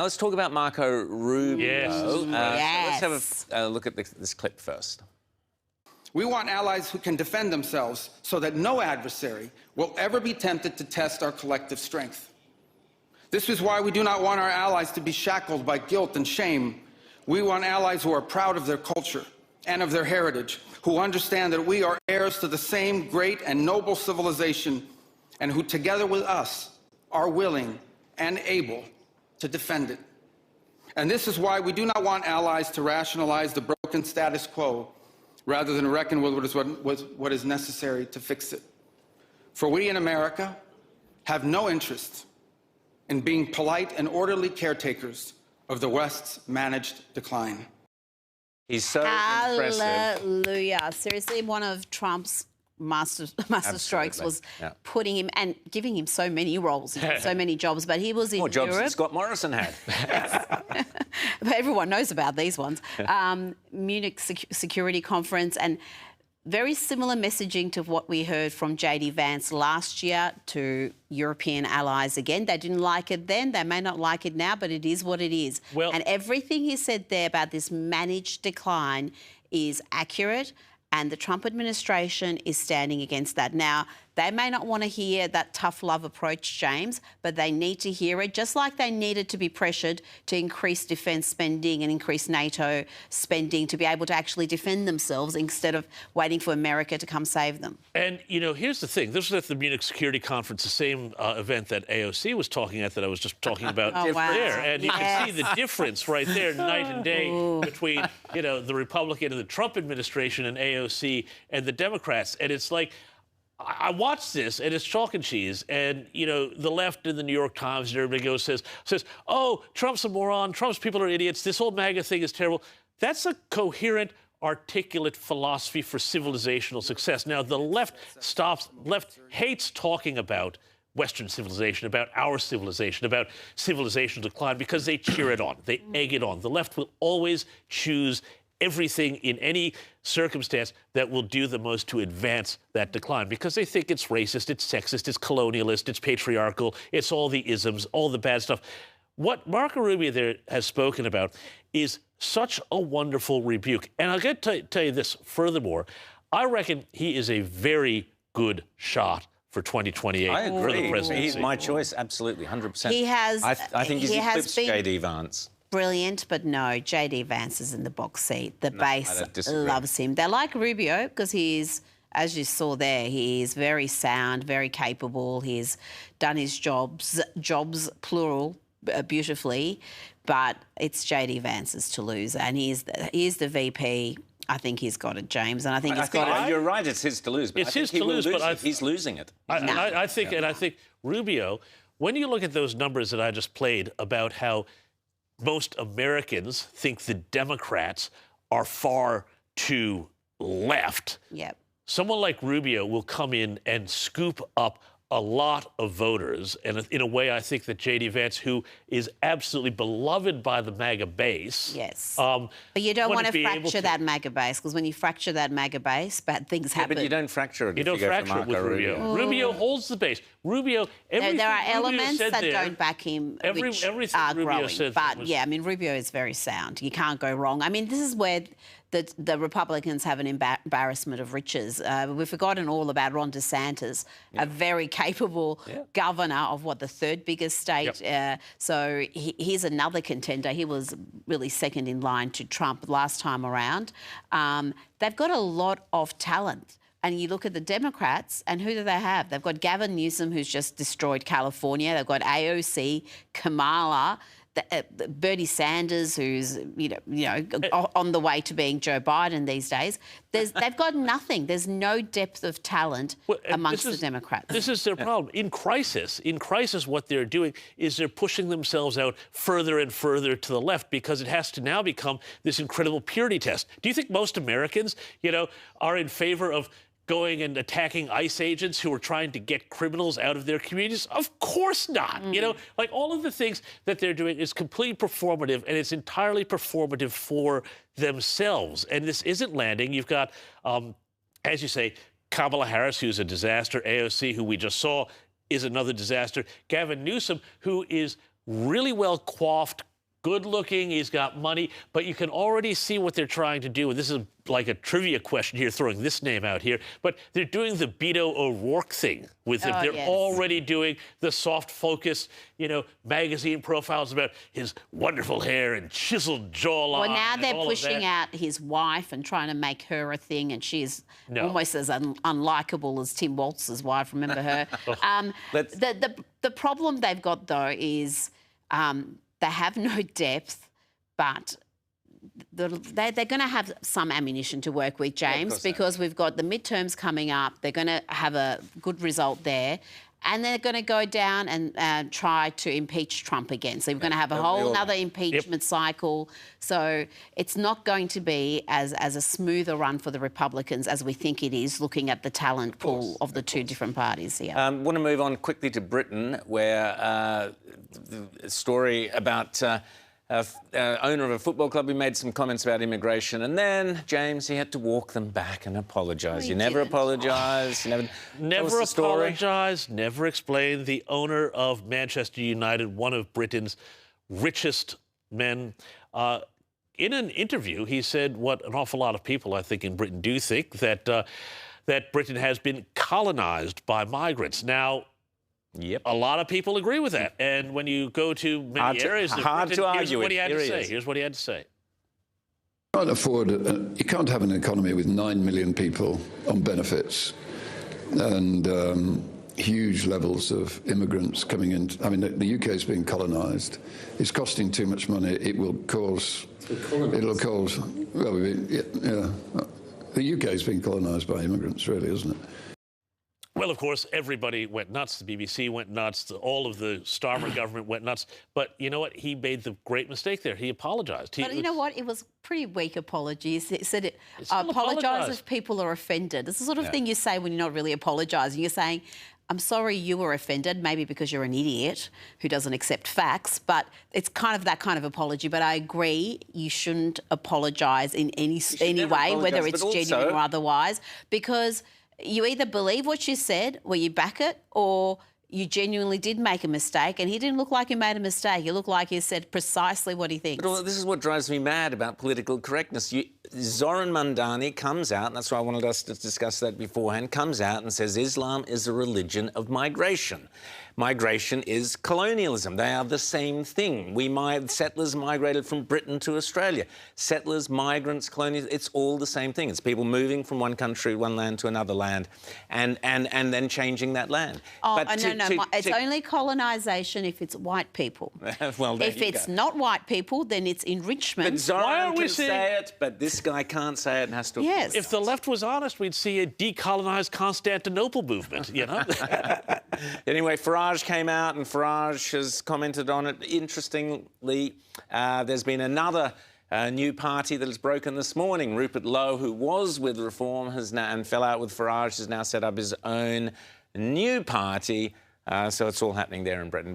Let's talk about Marco Rubio. Yes. Let's have a look at this clip first. We want allies who can defend themselves so that no adversary will ever be tempted to test our collective strength. This is why we do not want our allies to be shackled by guilt and shame. We want allies who are proud of their culture and of their heritage, who understand that we are heirs to the same great and noble civilization, and who together with us are willing and able to defend it. And this is why we do not want allies to rationalize the broken status quo rather than reckon with what is necessary to fix it. For we in America have no interest in being polite and orderly caretakers of the West's managed decline. He's so impressive. Hallelujah. Seriously, one of Trump's master strokes was putting him and giving him so many roles, so many jobs, but he was in Europe. More jobs than Scott Morrison had. But everyone knows about these ones. Munich Security Conference, and very similar messaging to what we heard from J.D. Vance last year to European allies again. They didn't like it then. They may not like it now, but it is what it is. Well, and everything he said there about this managed decline is accurate, and the Trump administration is standing against that. Now, they may not want to hear that tough love approach, James, but they need to hear it, just like they needed to be pressured to increase defence spending and increase NATO spending to be able to actually defend themselves instead of waiting for America to come save them. And, you know, here's the thing. This was at the Munich Security Conference, the same event that AOC was talking at that I was just talking about there. And you can see the difference right there, night and day, between, you know, the Republican and the Trump administration and AOC and the Democrats. And it's like, I watched this, and it's chalk and cheese. And, you know, the left in the New York Times and everybody goes, says, oh, Trump's a moron, Trump's people are idiots, this whole MAGA thing is terrible. That's a coherent, articulate philosophy for civilizational success. Now, the left hates talking about Western civilization, about our civilization, about civilizational decline, because they cheer it on, they egg it on. The left will always choose everything in any circumstance that will do the most to advance that decline, because they think it's racist, it's sexist, it's colonialist, it's patriarchal, it's all the isms, all the bad stuff. What Marco Rubio there has spoken about is such a wonderful rebuke. And I'll get to tell you this furthermore. I reckon he is a very good shot for 2028. I agree. For the presidency. He's my choice, absolutely, 100%. He has. I think he's eclipsed J.D. Vance. Brilliant, but no, J.D. Vance is in the box seat. The base loves him. They like Rubio because he's, as you saw there, he's very sound, very capable. He's done his jobs plural, beautifully, but it's J.D. Vance's to lose, and he's the VP. I think he's got it, James, and I think you're right. It's his to lose, but it's his to lose, but he's losing it. I think Rubio, when you look at those numbers that I just played about how most Americans think the Democrats are far too left. Yep. Someone like Rubio will come in and scoop up a lot of voters. And in a way, I think that J.D. Vance, who is absolutely beloved by the MAGA base... Yes. But you don't want to fracture that MAGA base, because when you fracture that MAGA base, bad things happen. But you don't fracture it. You don't fracture it with Rubio. Rubio holds the base. Rubio... There are elements that don't back him, which are growing. But, yeah, I mean, Rubio is very sound. You can't go wrong. I mean, this is where the Republicans have an embarrassment of riches. We've forgotten all about Ron DeSantis, a very capable governor of, the third biggest state. So he's another contender. He was really second in line to Trump last time around. They've got a lot of talent. And you look at the Democrats, and who do they have? They've got Gavin Newsom, who's just destroyed California. They've got AOC, Kamala, Bernie Sanders, who's on the way to being Joe Biden these days. They've got nothing. There's no depth of talent amongst the Democrats. This is their problem. In crisis, what they're doing is they're pushing themselves out further and further to the left, because it has to now become this incredible purity test. Do you think most Americans, are in favor of going and attacking ICE agents who are trying to get criminals out of their communities? Of course not. Like, all of the things that they're doing is completely performative, and it's entirely performative for themselves. And this isn't landing. You've got, as you say, Kamala Harris, who's a disaster. AOC, who we just saw, is another disaster. Gavin Newsom, who is really well coiffed, good-looking, he's got money, but you can already see what they're trying to do. And this is like a trivia question here, throwing this name out here, but they're doing the Beto O'Rourke thing with him. They're already doing the soft focus, you know, magazine profiles about his wonderful hair and chiseled jawline. Well, now they're pushing out his wife and trying to make her a thing, and she's almost as unlikable as Tim Walz's wife. Remember her? The problem they've got, though, is they have no depth, but they're going to have some ammunition to work with, James, because we've got the midterms coming up. They're going to have a good result there. And they're going to go down and try to impeach Trump again. So we're going to have a whole other impeachment cycle. So it's not going to be as a smoother run for the Republicans as we think it is, looking at the talent pool of the two different parties here. I want to move on quickly to Britain, where the story about owner of a football club who made some comments about immigration, and then, James, he had to walk them back and apologise. You never apologise. Never apologised, never explained. The owner of Manchester United, one of Britain's richest men, in an interview, he said what an awful lot of people, I think, in Britain do think, that Britain has been colonised by migrants. Now, a lot of people agree with that. And when you go to many areas of Britain, here's what he had to say. Here's what he had to say. You can't have an economy with 9 million people on benefits and huge levels of immigrants coming in. I mean, the UK is being colonised. It's costing too much money. It'll cause, well, the UK is being colonised by immigrants, really, isn't it? Well, of course, everybody went nuts. The BBC went nuts. All of the Starmer government went nuts. But you know what? He made the great mistake there. He apologised. But you know what? It was pretty weak apology. He said, apologise if people are offended. It's the sort of thing you say when you're not really apologising. You're saying, I'm sorry you were offended, maybe because you're an idiot who doesn't accept facts, but it's kind of that kind of apology. But I agree, you shouldn't apologise in any way, whether it's genuine or otherwise, because you either believe what you said, or you back it, or you genuinely did make a mistake. And he didn't look like he made a mistake. He looked like he said precisely what he thinks. But this is what drives me mad about political correctness. Zoran Mandani comes out, and that's why I wanted us to discuss that beforehand, comes out and says Islam is a religion of migration. Migration is colonialism. They are the same thing. Settlers migrated from Britain to Australia. Settlers, migrants, colonials, it's all the same thing. It's people moving from one country, one land to another land, and then changing that land. Oh, but it's only colonisation if it's white people. Well, if it's not white people, then it's enrichment. But Zoran can say it, but this guy can't say it and has to... Yes. If the left was honest, we'd see a decolonised Constantinople movement, you know? Anyway, Farage came out and Farage has commented on it. Interestingly, there's been another new party that has broken this morning. Rupert Lowe, who was with Reform and fell out with Farage, has now set up his own new party. So it's all happening there in Britain.